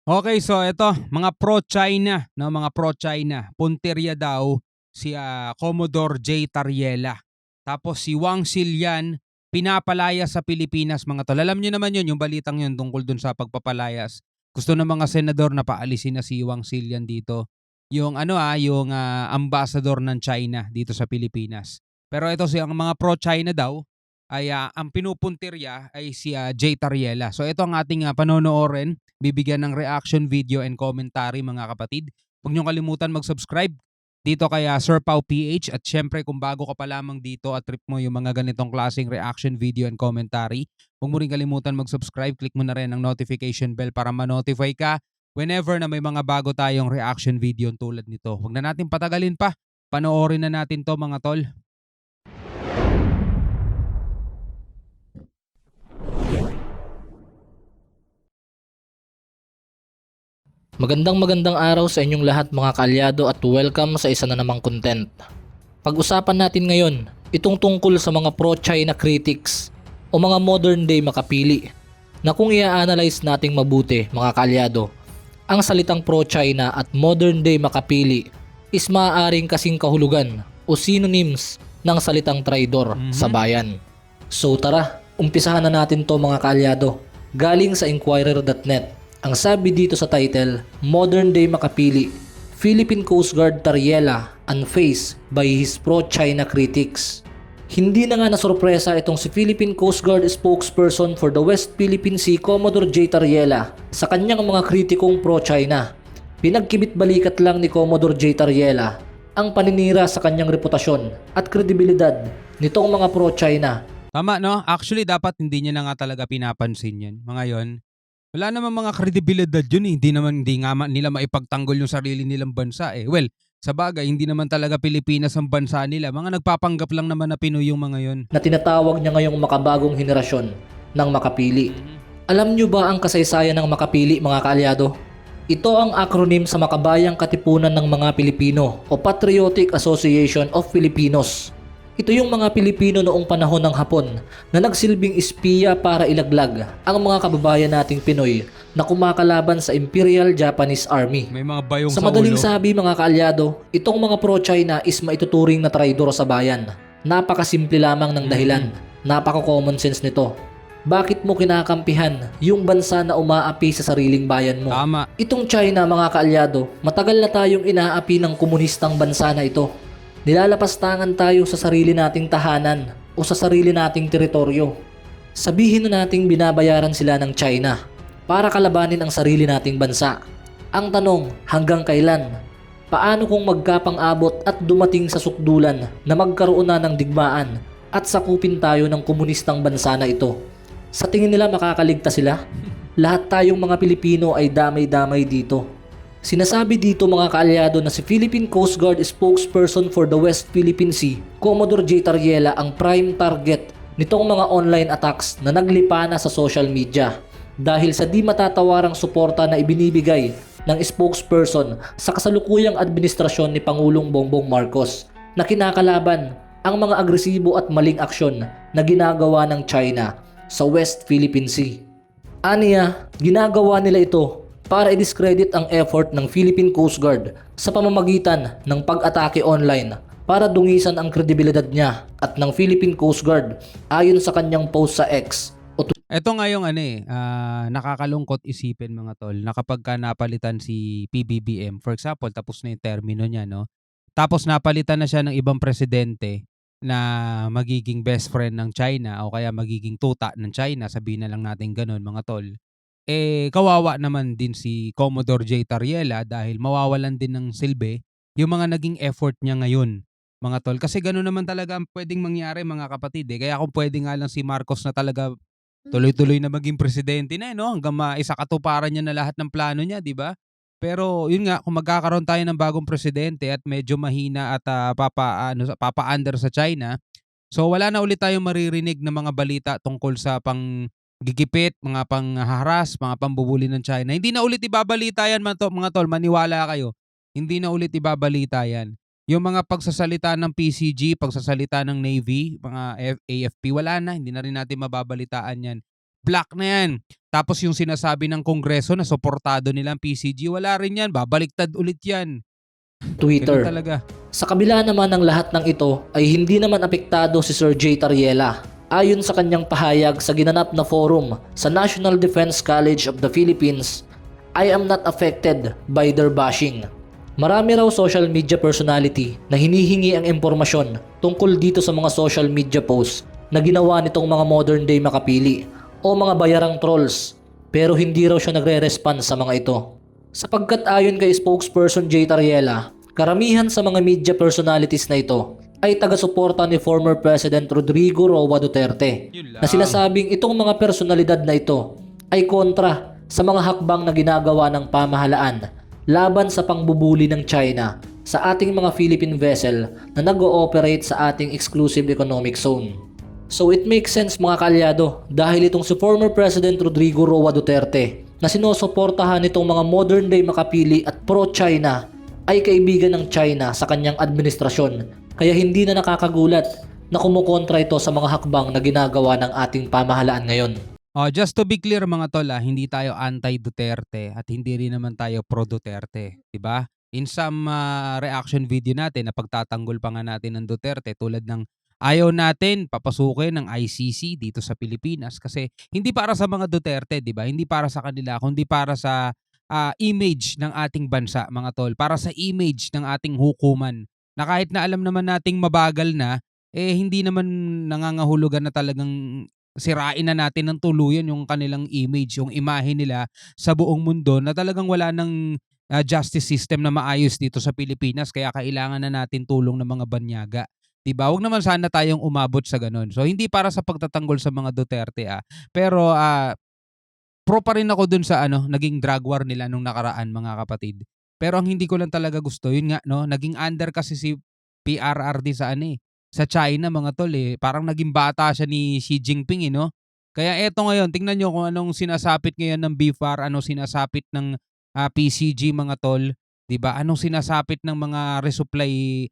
Okay, so eto mga pro-China 'no, mga pro-China. Puntirya daw si, Commodore J. Tariela. Tapos si Wang Xilian pinapalaya sa Pilipinas mga tol. Alam niyo naman 'yun, yung balitang 'yun tungkol dun sa pagpapalayas. Gusto ng mga senador na paalisin na si Wang Xilian dito. Yung ano, yung, ambassador ng China dito sa Pilipinas. Pero ito ang mga pro-China daw ay, ang pinupuntirya ay si, J. Tariela. So ito ang ating, panonoorin. Bibigyan ng reaction video and commentary mga kapatid. Huwag niyong kalimutan mag-subscribe dito kay Sir Pau PH at syempre kung bago ka pa lamang dito at trip mo yung mga ganitong klaseng reaction video and commentary, huwag mo rin kalimutan mag-subscribe, click mo na rin ang notification bell para ma-notify ka whenever na may mga bago tayong reaction video tulad nito. Huwag na natin patagalin pa, panoorin na natin to mga tol. Magandang araw sa inyong lahat mga kaalyado at welcome sa isa na namang content. Pag-usapan natin ngayon itong tungkol sa mga pro-China critics o mga modern day makapili na kung i-analyze nating mabuti mga kaalyado, ang salitang pro-China at modern day makapili is maaaring kasing kahulugan o synonyms ng salitang traidor sa bayan. So tara, umpisahan na natin to mga kaalyado. Galing sa Inquirer.net. Ang sabi dito sa title, Modern Day Makapili, Philippine Coast Guard Tariela unfazed by his pro-China critics. Hindi na nga nasurpresa itong si Philippine Coast Guard spokesperson for the West Philippine Sea, Commodore J. Tariela sa kanyang mga kritikong pro-China. Pinagkibit-balikat lang ni Commodore J. Tariela ang paninira sa kanyang reputasyon at kredibilidad nitong mga pro-China. Tama 'no? Actually dapat hindi niya na nga talaga pinapansin 'yan. Mga 'yon, wala namang mga kredibilidad yun, hindi nga nila maipagtanggol yung sarili nilang bansa, eh. Well, sabagay hindi naman talaga Pilipinas ang bansa nila, mga nagpapanggap lang naman na Pinoy yung mga yun. Na tinatawag niya ngayong makabagong henerasyon ng makapili. Alam niyo ba ang kasaysayan ng makapili mga kaalyado? Ito ang acronym sa Makabayang Katipunan ng mga Pilipino o Patriotic Association of Filipinos. Ito yung mga Pilipino noong panahon ng Hapon na nagsilbing espiya para ilaglag ang mga kababayan nating Pinoy na kumakalaban sa Imperial Japanese Army. May mga bayong Sa sa madaling ulo. sabi mga kaalyado, itong mga pro-China is maituturing na traidor sa bayan. Napakasimple lamang ng dahilan. Napaka-common sense nito. Bakit mo kinakampihan yung bansa na umaapi sa sariling bayan mo? Tama. Itong China mga kaalyado, matagal na tayong inaapi ng komunistang bansa na ito. Nilalapastangan tayo sa sarili nating tahanan o sa sarili nating teritoryo. Sabihin na nating binabayaran sila ng China para kalabanin ang sarili nating bansa. Ang tanong, hanggang kailan? Paano kung magkapang-abot at dumating sa sukdulan na magkaroon na ng digmaan at sakupin tayo ng komunistang bansa na ito? Sa tingin nila makakaligtas sila? Lahat tayong mga Pilipino ay damay-damay dito. Sinasabi dito mga kaalyado na si Philippine Coast Guard spokesperson for the West Philippine Sea, Commodore J. Tariela ang prime target nitong mga online attacks na naglipa na sa social media dahil sa di matatawarang suporta na ibinibigay ng spokesperson sa kasalukuyang administrasyon ni Pangulong Bongbong Marcos na kinakalaban ang mga agresibo at maling aksyon na ginagawa ng China sa West Philippine Sea. Aniya, ginagawa nila ito para i-discredit ang effort ng Philippine Coast Guard sa pamamagitan ng pag-atake online para dungisan ang kredibilidad niya at ng Philippine Coast Guard ayon sa kanyang post sa X. Ito nga yung nakakalungkot isipin mga tol na kapag ka napalitan si PBBM, for example, tapos na yung termino niya, no? Tapos napalitan na siya ng ibang presidente na magiging best friend ng China o kaya magiging tuta ng China, sabihin na lang natin ganun mga tol. Eh, kawawa naman din si Commodore J. Tariela dahil mawawalan din ng silbi yung mga naging effort niya ngayon, mga tol. Kasi gano'n naman talaga ang pwedeng mangyari mga kapatid eh. Kaya kung pwede nga lang si Marcos na talaga tuloy-tuloy na maging presidente na no hanggang maisakatuparan niya na lahat ng plano niya, 'di ba? Pero yun nga kung magkakaroon tayo ng bagong presidente at medyo mahina at papa-under sa China, so wala na ulit tayong maririnig na mga balita tungkol sa gigipit, mga panghaharas, mga pambubuli ng China. Hindi na ulit ibabalita yan mga tol, maniwala kayo. Hindi na ulit ibabalita yan. Yung mga pagsasalita ng PCG, pagsasalita ng Navy, mga AFP, wala na. Hindi na rin natin mababalitaan yan. black na yan. Tapos yung sinasabi ng Kongreso na suportado nilang PCG, wala rin yan, babaliktad ulit yan. Ganun Twitter. talaga. Sa kabila naman ng lahat ng ito ay hindi naman apektado si Sir Jay Tariela. Ayon sa kanyang pahayag sa ginanap na forum sa National Defense College of the Philippines, I am not affected by their bashing. Marami raw social media personality na hinihingi ang impormasyon tungkol dito sa mga social media posts na ginawa nitong mga modern day makapili o mga bayarang trolls, pero hindi raw siya nagre-respond sa mga ito. Sapagkat ayon kay spokesperson Jay Tariela, karamihan sa mga media personalities na ito ay taga-suporta ni former President Rodrigo Roa Duterte, Yun lang. na sinasabing itong mga personalidad na ito ay kontra sa mga hakbang na ginagawa ng pamahalaan laban sa pangbubuli ng China sa ating mga Philippine vessel na nag-ooperate sa ating exclusive economic zone. So it makes sense mga kaalyado dahil itong si former President Rodrigo Roa Duterte na sinusuportahan nitong mga modern day makapili at pro-China ay kaibigan ng China sa kanyang administrasyon, kaya hindi na nakakagulat na kumukontra ito sa mga hakbang na ginagawa ng ating pamahalaan ngayon. Just to be clear mga tol, hindi tayo anti-Duterte at hindi rin naman tayo pro-Duterte, 'di ba? In some reaction video natin na pagtatanggol pa nga natin ng Duterte, tulad ng ayaw natin papasukin ng ICC dito sa Pilipinas kasi hindi para sa mga Duterte, 'di ba? Hindi para sa kanila, kundi para sa image ng ating bansa, mga tol, para sa image ng ating hukuman. Na kahit na alam naman nating mabagal na, hindi naman nangangahulugan na talagang sirain na natin ng tuluyan yung kanilang image, yung imahe nila sa buong mundo na talagang wala ng justice system na maayos dito sa Pilipinas, kaya kailangan na natin tulong ng mga banyaga. 'Di ba? Huwag naman sana tayong umabot sa ganun. So hindi para sa pagtatanggol sa mga Duterte pero pro pa rin ako dun sa naging drug war nila nung nakaraan, mga kapatid. Pero ang hindi ko lang talaga gusto, yun nga, no, naging under kasi si PRRD sa China, mga tol, parang naging bata siya ni Xi Jinping, no? Kaya eto ngayon, tingnan nyo kung anong sinasapit ngayon ng BFAR, anong sinasapit ng PCG, mga tol, 'di ba? Anong sinasapit ng mga resupply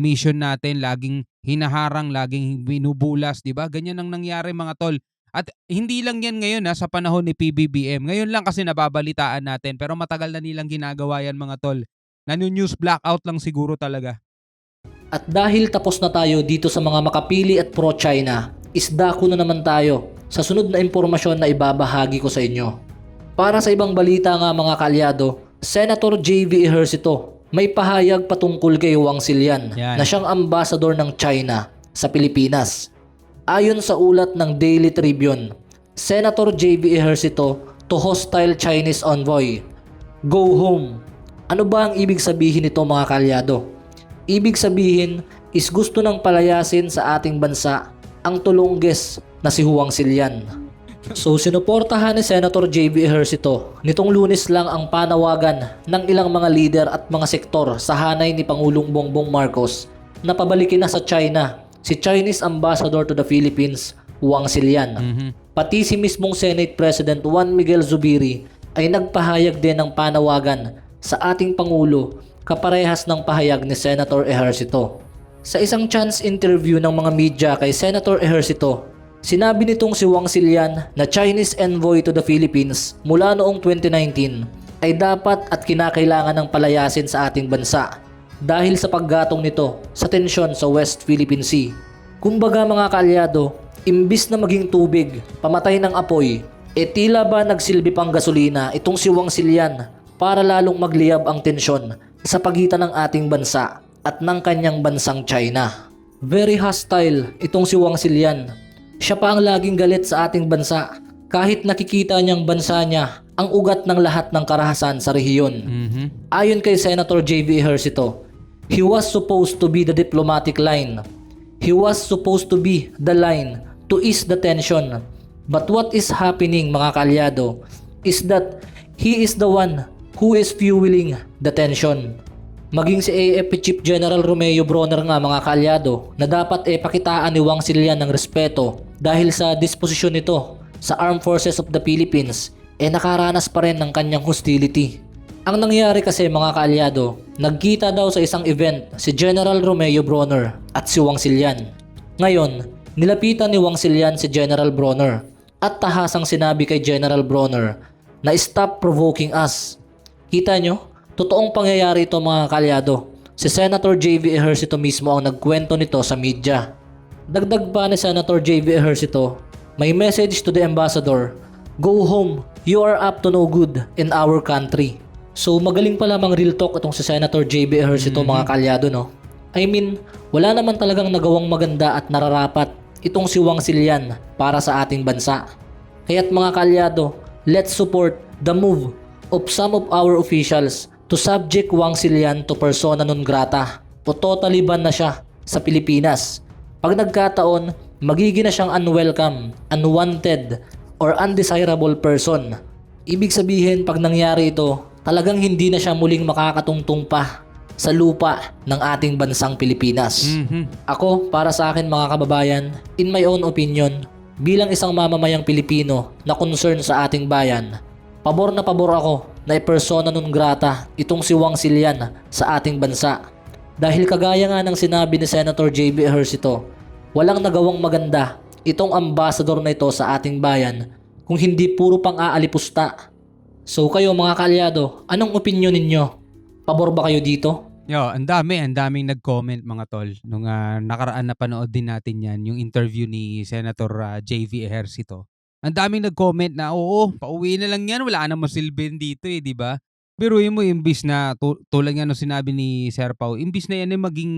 mission natin, laging hinaharang, laging binubulas, 'di ba? Ganyan ang nangyari, mga tol. At hindi lang 'yan ngayon sa panahon ni PBBM. Ngayon lang kasi nababalitaan natin, pero matagal na nilang ginagawa 'yan, mga tol. Nano-news blackout lang siguro talaga. At dahil tapos na tayo dito sa mga makapili at pro-China, isdako na naman tayo sa sunod na impormasyon na ibabahagi ko sa inyo. Para sa ibang balita nga mga kaalyado, Senator J.V. Ejercito may pahayag patungkol kay Wang Xilian Yan. na siyang ambassador ng China sa Pilipinas. Ayon sa ulat ng Daily Tribune, Senator J.V. Ejercito to hostile Chinese envoy. Go home. Ano ba ang ibig sabihin nito, mga kaalyado? Ibig sabihin is gusto ng palayasin sa ating bansa ang tulongges na si Wang Xilian. So sinuportahan ni Senator J.V. Ejercito nitong Lunes lang ang panawagan ng ilang mga leader at mga sektor sa hanay ni Pangulong Bongbong Marcos na pabalikin na sa China si Chinese Ambassador to the Philippines, Wang Xilian. Pati si mismong Senate President Juan Miguel Zubiri ay nagpahayag din ng panawagan sa ating Pangulo kaparehas ng pahayag ni Senator Ejercito. Sa isang chance interview ng mga media kay Senator Ejercito, sinabi nitong si Wang Xilian na Chinese envoy to the Philippines mula noong 2019 ay dapat at kinakailangan ng palayasin sa ating bansa dahil sa paggatong nito sa tensyon sa West Philippine Sea. Kumbaga mga kaalyado, imbis na maging tubig, pamatay ng apoy, tila ba nagsilbi pang gasolina itong si Wang Xilian para lalong magliyab ang tensyon sa pagitan ng ating bansa at ng kanyang bansang China. Very hostile itong si Wang Xilian. Siya pa ang laging galit sa ating bansa kahit nakikita niyang bansa niya ang ugat ng lahat ng karahasan sa rehiyon. Ayon kay Senator J.V. Ejercito, he was supposed to be the diplomatic line. He was supposed to be the line to ease the tension. But what is happening, mga kaalyado, is that he is the one who is fueling the tension. Maging si AFP Chief General Romeo Bronner nga, mga kaalyado, na dapat pakitaan ni Wang Xilian ng respeto dahil sa disposisyon nito sa Armed Forces of the Philippines, nakaranas pa rin ng kanyang hostility. Ang nangyari kasi, mga kaalyado, nagkita daw sa isang event si General Romeo Bronner at si Wang Xilian. Ngayon, nilapitan ni Wang Xilian si General Bronner at tahasang sinabi kay General Bronner na stop provoking us. Kita nyo? Totoong pangyayari ito mga kaalyado. Si Senator J.V. Ejercito mismo ang nagkwento nito sa media. Dagdag pa ni Senator J.V. Ejercito, may message to the ambassador, go home, you are up to no good in our country. So magaling pa lamang real talk itong si Senator J.V. Ejercito mga kaalyado, no? I mean, wala naman talagang nagawang maganda at nararapat itong si Wang Silian para sa ating bansa. Kaya't mga kaalyado, let's support the move of some of our officials to subject Wang Silian to persona non grata o totally ban na siya sa Pilipinas. Pag nagkataon, magiging na siyang unwelcome, unwanted, or undesirable person. Ibig sabihin pag nangyari ito, talagang hindi na siya muling makakatungtong pa sa lupa ng ating bansang Pilipinas. Ako, para sa akin mga kababayan, in my own opinion, bilang isang mamamayang Pilipino na concern sa ating bayan, pabor na pabor ako na persona non grata itong si Wang Silian sa ating bansa. Dahil kagaya nga ng sinabi ni Senator J.B. Ejercito, walang nagawang maganda itong ambassador na ito sa ating bayan kung hindi puro pang aalipusta. So kayo mga kaalyado, anong opinion ninyo? Pabor ba kayo dito? Ang daming nag-comment mga tol. Nung nakaraan na panood din natin yan, yung interview ni Senator J.V. Ejercito. Ang daming nag-comment na, oo, pauwi na lang yan, wala namang silbihan dito di ba? Pero yun mo, imbis na, tulad nga nung sinabi ni Sir Pao, imbis na yan ay maging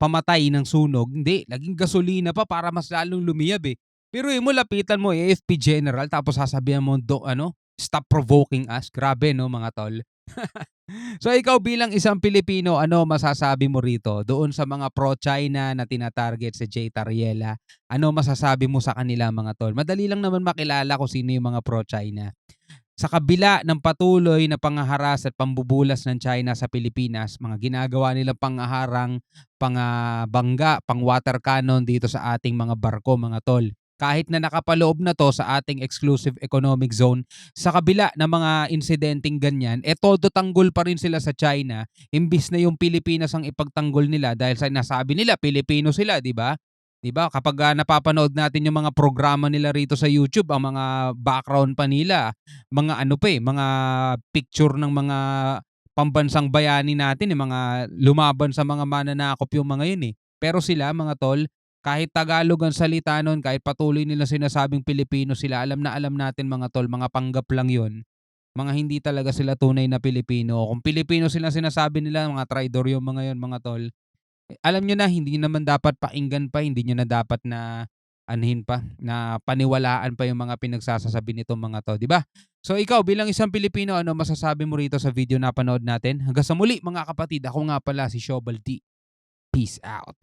pamatay ng sunog, hindi, naging gasolina pa para mas lalong lumiyab Pero yun mo, lapitan mo, AFP General, tapos sasabihan mo, stop provoking us. Grabe no mga tol. So ikaw bilang isang Pilipino, ano masasabi mo rito doon sa mga pro-China na tinatarget si Jay Tariela? Ano masasabi mo sa kanila mga tol? Madali lang naman makilala kung sino yung mga pro-China. Sa kabila ng patuloy na panghaharas at pambubulas ng China sa Pilipinas, mga ginagawa nilang panghaharang, pangabangga, pang-water cannon dito sa ating mga barko mga tol. Kahit na nakapaloob na to sa ating exclusive economic zone, sa kabila ng mga insidenteng ganyan, todo tanggol pa rin sila sa China, imbis na yung Pilipinas ang ipagtanggol nila dahil sa nasabi nila, Pilipino sila, di ba? Di ba? Kapag napapanood natin yung mga programa nila rito sa YouTube, ang mga background pa nila, mga mga picture ng mga pambansang bayani natin, yung mga lumaban sa mga mananakop yung mga yun Pero sila, mga tol, kahit Tagalog ang salita nun, kahit patuloy nila sinasabing Pilipino sila, alam na alam natin mga tol, mga panggap lang yun. Mga hindi talaga sila tunay na Pilipino. Kung Pilipino sila sinasabi nila, mga traidor yung mga yun, mga tol. Alam nyo na, hindi nyo naman dapat pakinggan pa, hindi nyo na dapat na anhin pa, na paniwalaan pa yung mga pinagsasasabi nitong mga to, di ba? So ikaw bilang isang Pilipino, ano masasabi mo rito sa video na panood natin? Hanggang sa muli mga kapatid, ako nga pala si Shobal D. Peace out.